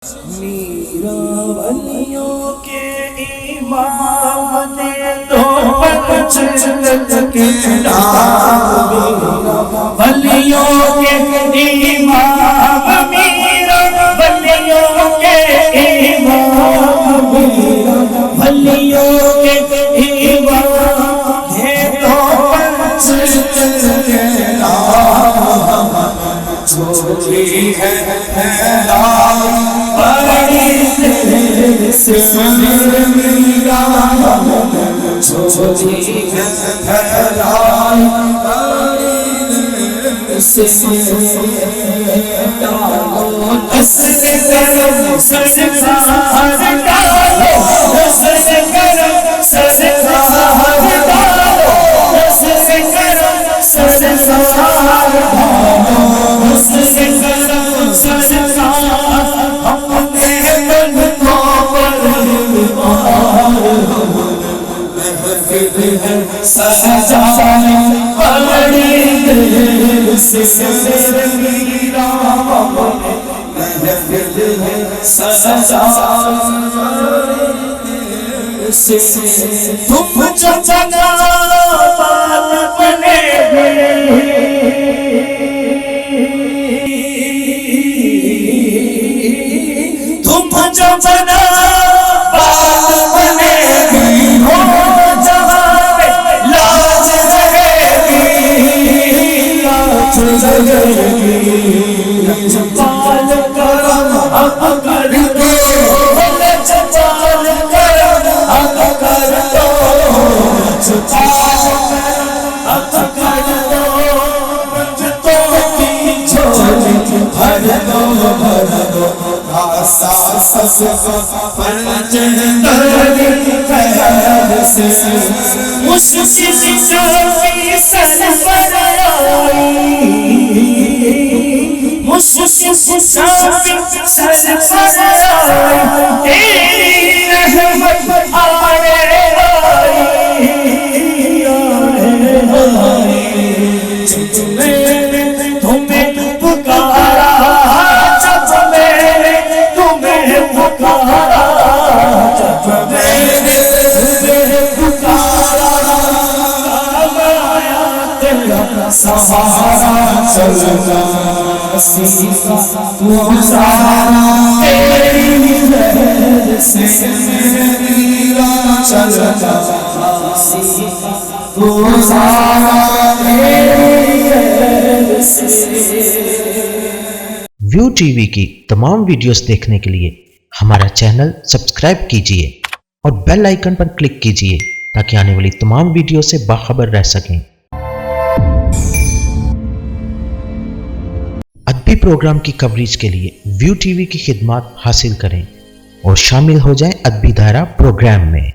میرا ولیوں کے امام نے دو پنچلت کے نام، ولیوں کے امام میرا، ولیوں کے امام میرا، ولیوں کے امام ہے دو پنچلت کے نام، چھوٹی ہے تم جو بنا بات بنے تم جو بنا بات بنے ہو جہاں میں لاج رہے گی، لاج رہے گی، پال کرم حق کر دو، پال کرم حق کر دو، پال کرم حق کر دو، بچتوں کی جھولی بھر دو، بھر دو، ساس پنج دردی خیر سے مشکل شافی سر پر آئی، مشکل شافی سر پر آئی، تیری رحمت آئے آئی، جب میں نے تمہیں پکارا، جب میں نے تمہیں پکارا، جب میں نے تمہیں پکارا، آیا تیرا سہارا، چلنا سیکھا گزارا، تیری لہر سے میرا چلنا سیکھا گزارا، تیری لہر سے۔ ویو ٹی وی کی تمام ویڈیوز دیکھنے کے لیے ہمارا چینل سبسکرائب کیجیے اور بیل آئیکن پر کلک کیجیے تاکہ آنے والی تمام ویڈیو سے باخبر رہ سکیں۔ ادبی پروگرام کی کوریج کے لیے ویو ٹی وی کی خدمات حاصل کریں اور شامل ہو جائیں ادبی دائرہ پروگرام میں۔